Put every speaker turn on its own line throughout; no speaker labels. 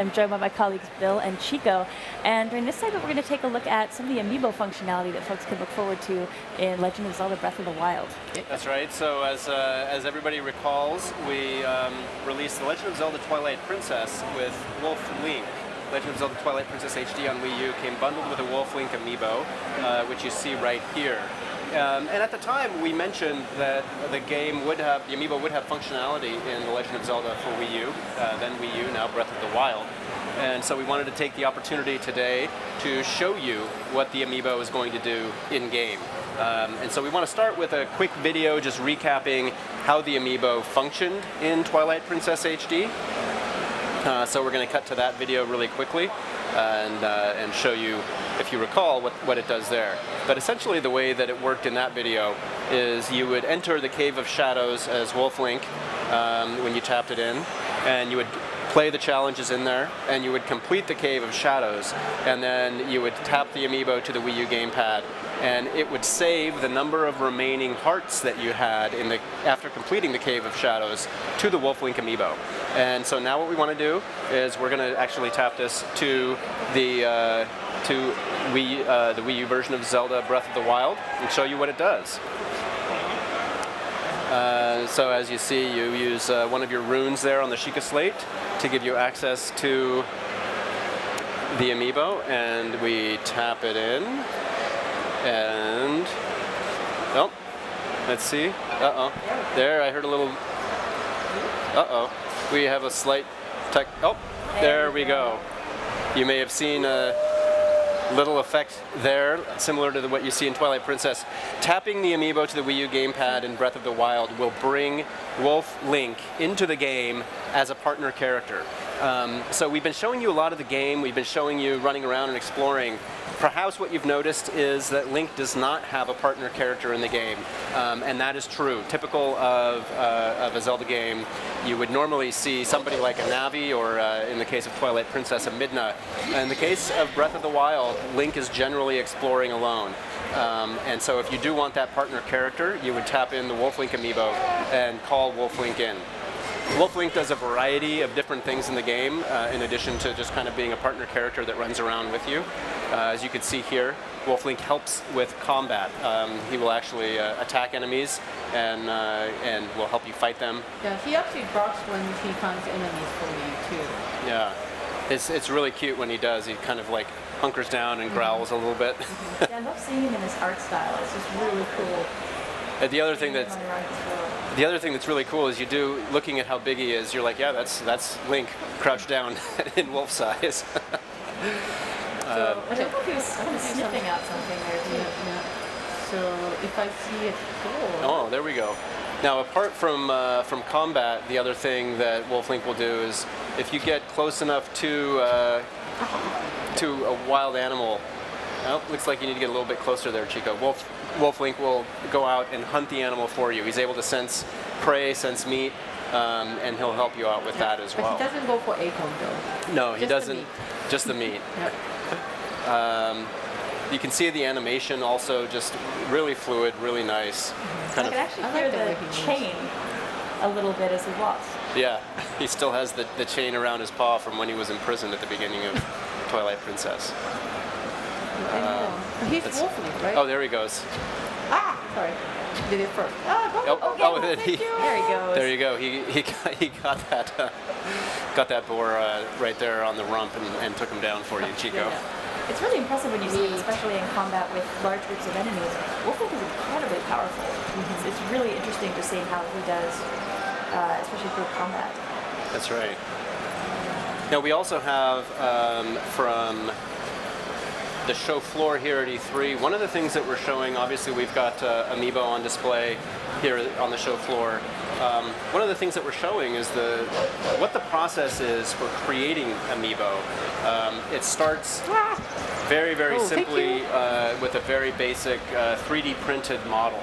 I'm joined by my colleagues Bill and Chico, and during this segment we're going to take a look at some of the amiibo functionality that folks can look forward to in Legend of Zelda Breath of the Wild.
That's right. So as everybody recalls, we released The Legend of Zelda Twilight Princess with Wolf Link. Legend of Zelda Twilight Princess HD on Wii U came bundled with a Wolf Link amiibo, which you see right here. And at the time, we mentioned that the amiibo would have functionality in The Legend of Zelda for Wii U, then Wii U, now Breath of the Wild. And so we wanted to take the opportunity today to show you what the amiibo is going to do in-game. And so we want to start with a quick video just recapping how the amiibo functioned in Twilight Princess HD. So we're going to cut to that video really quickly and show you, if you recall, what it does there. But essentially the way that it worked in that video is you would enter the Cave of Shadows as Wolf Link when you tapped it in, and you would play the challenges in there, and you would complete the Cave of Shadows, and then you would tap the amiibo to the Wii U gamepad, and it would save the number of remaining hearts that you had after completing the Cave of Shadows to the Wolf Link amiibo. And so now what we want to do is we're going to actually tap this to the Wii U version of Zelda Breath of the Wild and show you what it does. So as you see, you use one of your runes there on the Sheikah Slate to give you access to the amiibo, and we tap it in, and oh, let's see. Uh-oh. There, I heard a little. Uh-oh. We have a slight tech. Oh, there we go. You may have seen a little effect there, similar to what you see in Twilight Princess. Tapping the amiibo to the Wii U gamepad in Breath of the Wild will bring Wolf Link into the game as a partner character. So we've been showing you a lot of the game. We've been showing you running around and exploring. Perhaps what you've noticed is that Link does not have a partner character in the game, and that is true. Typical of a Zelda game, you would normally see somebody like a Navi, or in the case of Twilight Princess, a Midna. In the case of Breath of the Wild, Link is generally exploring alone. And so if you do want that partner character, you would tap in the Wolf Link amiibo and call Wolf Link in. Wolf Link does a variety of different things in the game, in addition to just kind of being a partner character that runs around with you. As you can see here, Wolf Link helps with combat. He will actually attack enemies and will help you fight them.
Yeah, he actually barks when he finds enemies for you too.
Yeah, it's really cute when he does. He kind of like hunkers down and growls a little bit.
Yeah, I love seeing him in his art style. It's just really cool.
The other thing that's really cool is looking at how big he is, you're like, yeah, that's Link crouched down in wolf size.
So I don't know if he was sniffing out something there too.
Yeah. So if I see it go.
Oh, there we go. Now, apart from combat, the other thing that Wolf Link will do is if you get close enough to a wild animal. Oh, looks like you need to get a little bit closer there, Chico. Wolf Link will go out and hunt the animal for you. He's able to sense prey, sense meat, and he'll help you out with that as well.
But he doesn't go for acorn though.
No, he doesn't. Just the meat. You can see the animation also just really fluid, really nice.
I can actually hear the chain a little bit as he walks.
Yeah, he still has the chain around his paw from when he was imprisoned at the beginning of Twilight Princess.
He's Wolf Link, right?
Oh, there he goes.
Ah, sorry. Did it first.
There he goes.
There you go. He got that boar right there on the rump and took him down for you, Chico.
Yeah. It's really impressive when you see him, especially in combat with large groups of enemies. Wolf Link is incredibly powerful. It's really interesting to see how he does, especially through combat.
That's right. Now we also have from the show floor here at E3. One of the things that we're showing, obviously we've got amiibo on display here on the show floor. One of the things that we're showing is what the process is for creating amiibo. It starts very, very simply with a very basic 3D printed model.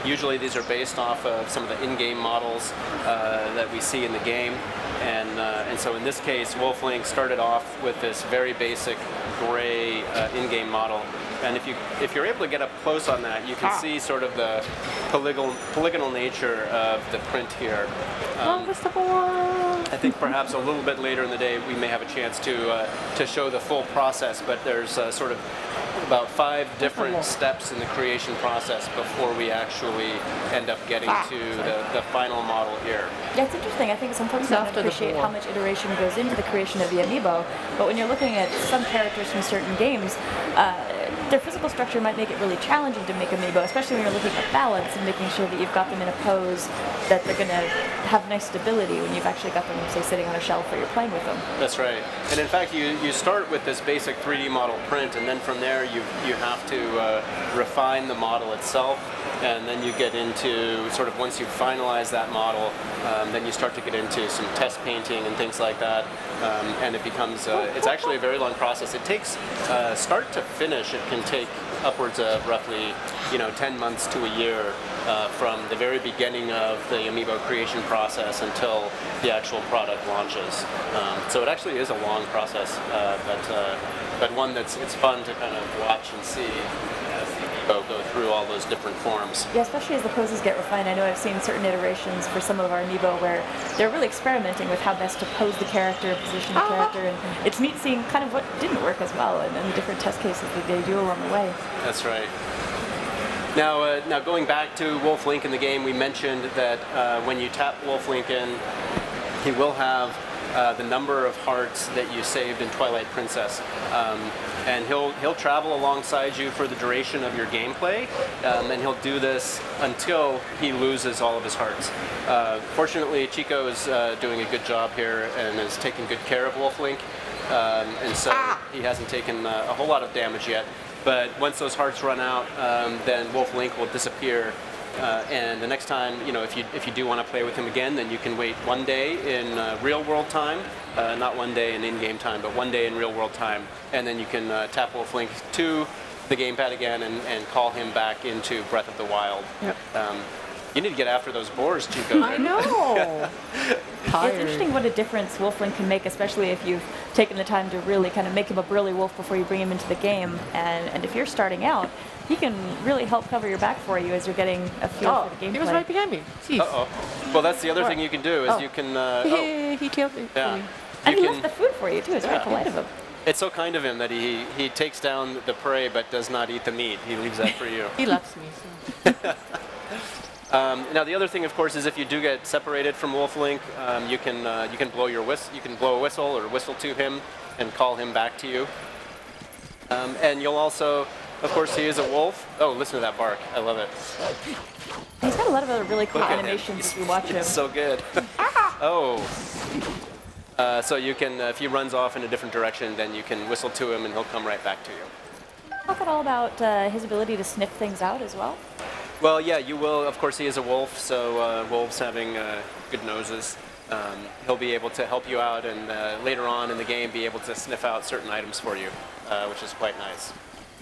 Usually these are based off of some of the in-game models that we see in the game. And so in this case, Wolf Link started off with this very basic gray in-game model. And if you're able to get up close on that, you can see sort of the polygonal nature of the print here. I think perhaps a little bit later in the day we may have a chance to show the full process, but there's sort of about 5 different steps in the creation process before we actually end up getting to the final model here.
Yeah, it's interesting. I think some folks don't appreciate how much iteration goes into the creation of the amiibo, but when you're looking at some characters from certain games, their physical structure might make it really challenging to make amiibo, especially when you're looking at balance and making sure that you've got them in a pose that they're going to have nice stability when you've actually got them, say, sitting on a shelf or you're playing with them.
That's right. And in fact, you start with this basic 3D model print, and then from there you have to refine the model itself, and then you get into sort of once you finalize that model, then you start to get into some test painting and things like that, and it becomes it's actually a very long process. It takes start to finish. It can take upwards of roughly 10 months to a year from the very beginning of the amiibo creation process until the actual product launches. So it actually is a long process, but one it's fun to kind of watch and see as the amiibo go through all those different forms.
Yeah, especially as the poses get refined. I know I've seen certain iterations for some of our amiibo where they're really experimenting with how best to pose the character, position the character, and it's neat seeing kind of what didn't work as well and the different test cases that they do along the way.
That's right. Now going back to Wolf Link in the game, we mentioned that when you tap Wolf Link in, he will have the number of hearts that you saved in Twilight Princess, and he'll travel alongside you for the duration of your gameplay, and he'll do this until he loses all of his hearts. Fortunately, Chico is doing a good job here and is taking good care of Wolf Link, and so he hasn't taken a whole lot of damage yet. But once those hearts run out, then Wolf Link will disappear. And the next time, if you do want to play with him again, then you can wait 1 day in real world time, not 1 day in in-game time, but 1 day in real world time, and then you can tap Wolf Link to the gamepad again and call him back into Breath of the Wild.
Yep.
You need to get after those boars, Chico.
I know.
It's interesting what a difference Wolf Link can make, especially if you've taken the time to really kind of make him a burly wolf before you bring him into the game. And if you're starting out, he can really help cover your back for you as you're getting a feel for the gameplay.
He was right behind me. Jeez.
Uh-oh. Well, that's the other thing you can do is you can...
He killed me.
Yeah.
And he left the food for you, too. It's very polite of him.
It's so kind of him that he takes down the prey but does not eat the meat. He leaves that for you.
He loves me. So.
Now the other thing, of course, is if you do get separated from Wolf Link, you can blow your you can blow a whistle or whistle to him and call him back to you. And you'll also, of course, he is a wolf. Oh, listen to that bark! I love it.
He's got a lot of other really cool animations if you watch him.
It's so good. Oh. So you can, if he runs off in a different direction, then you can whistle to him and he'll come right back to you.
Talk at all about his ability to sniff things out as well?
Well, yeah, you will. Of course, he is a wolf, so wolves having good noses, he'll be able to help you out and later on in the game be able to sniff out certain items for you, which is quite nice.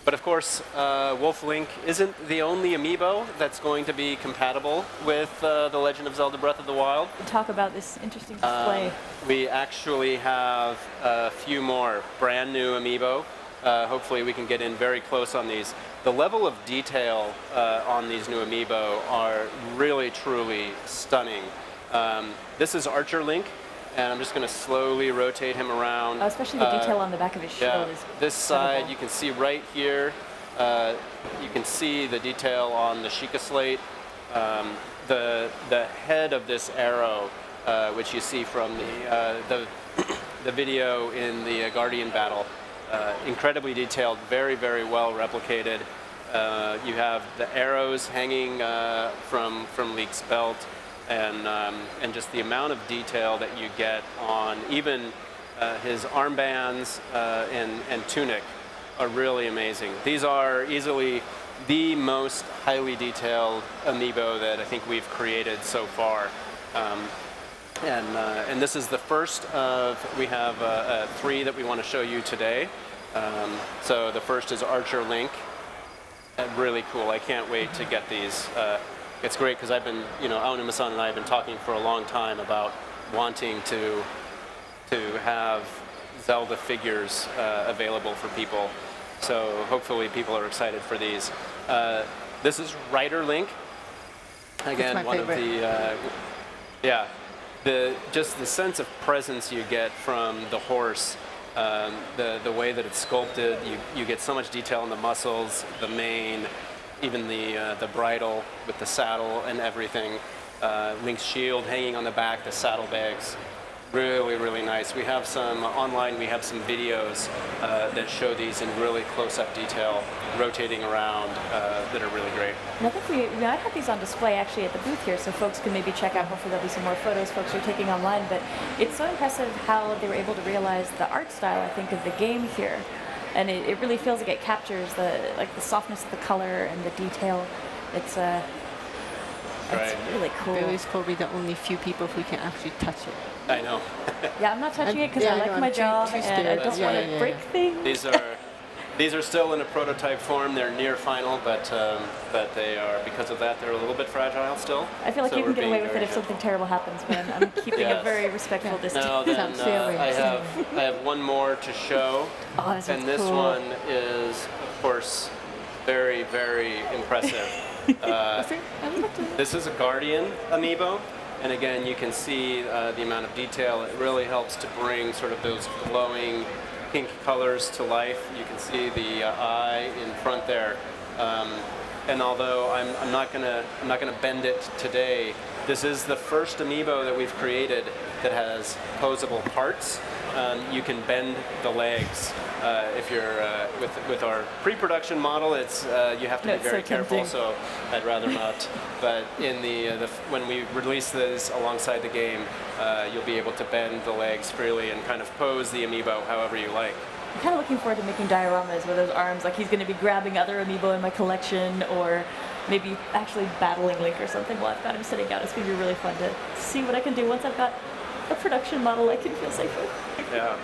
But of course, Wolf Link isn't the only amiibo that's going to be compatible with The Legend of Zelda Breath of the Wild.
Talk about this interesting display.
We actually have a few more brand new amiibo. Hopefully we can get in very close on these. The level of detail on these new amiibo are really, truly stunning. This is Archer Link, and I'm just going to slowly rotate him around.
Especially the detail on the back of his shield is
this side, you can see right here, you can see the detail on the Sheikah slate. The head of this arrow, which you see from the video in the Guardian battle, incredibly detailed, very, very well replicated. You have the arrows hanging from Leek's belt, and just the amount of detail that you get on even his armbands and tunic are really amazing. These are easily the most highly detailed amiibo that I think we've created so far. And this is the first of, we have 3 that we want to show you today. So the first is Archer Link. Really cool. I can't wait to get these. It's great because I've been, Aonuma-san and I have been talking for a long time about wanting to have Zelda figures available for people. So hopefully people are excited for these. This is Rider Link. Again,
my
one
favorite.
of the just the sense of presence you get from the horse, the way that it's sculpted. You get so much detail in the muscles, the mane, even the bridle with the saddle and everything. Link's shield hanging on the back, the saddlebags. Really, really nice. We have some online. We have some videos that show these in really close-up detail, rotating around, that are really great.
And I think we might have these on display actually at the booth here, so folks can maybe check out. Hopefully there'll be some more photos folks are taking online. But it's so impressive how they were able to realize the art style, I think, of the game here, and it really feels like it captures the softness of the color and the detail. It's really cool.
Billy's probably the only few people who can actually touch it.
I know.
Yeah, I'm not touching it because
Yeah,
I
I
like
know,
my
I'm too
job
scared.
and I don't
That's
want
right.
to break things.
These are still in a prototype form. They're near final, but they are, because of that, they're a little bit fragile still.
I feel like
So
you can
we're
get
being
away with it
very
if something terrible happens, man. I'm keeping a
Yes.
very respectful distance.
Now then,
Sounds fair,
I have one more to show,
Oh, that sounds
and this
cool.
one is, of course, very, very impressive. This is a Guardian amiibo, and again, you can see the amount of detail. It really helps to bring sort of those glowing pink colors to life. You can see the eye in front there. And although I'm not gonna bend it today, this is the first amiibo that we've created that has posable parts. You can bend the legs. If you're with our pre-production model, it's you have to be
That's so
very careful.
tempting.
So I'd rather not. But in when we release this alongside the game, you'll be able to bend the legs freely and kind of pose the amiibo however you like.
I'm kind of looking forward to making dioramas with those arms, like he's going to be grabbing other amiibo in my collection, or maybe actually battling Link or something while I've got him sitting down. It's going to be really fun to see what I can do once I've got a production model I can feel safe with.
Yeah.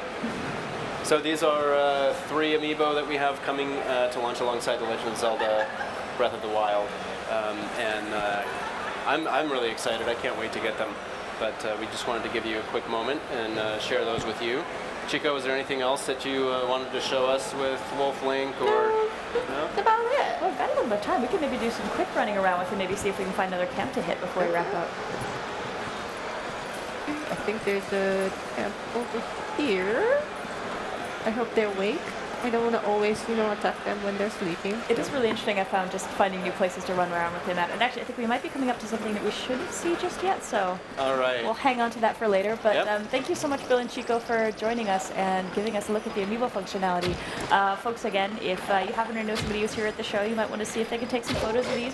So these are 3 amiibo that we have coming to launch alongside The Legend of Zelda: Breath of the Wild, I'm really excited. I can't wait to get them. But we just wanted to give you a quick moment and share those with you. Chico, is there anything else that you wanted to show us with Wolf Link or? No?
That's about it.
Well, I've got a little bit of time. We can maybe do some quick running around with it, maybe see if we can find another camp to hit before we wrap up.
I think there's a camp over here. I hope they're awake. I don't want to always, attack them when they're sleeping.
It is really interesting, I found, just finding new places to run around with him at. And actually, I think we might be coming up to something that we shouldn't see just yet, so
All right.
we'll hang on to that for later. But
Yep.
thank you so much, Bill and Chico, for joining us and giving us a look at the amiibo functionality. Folks, again, if you happen to know somebody who's here at the show, you might want to see if they can take some photos of these.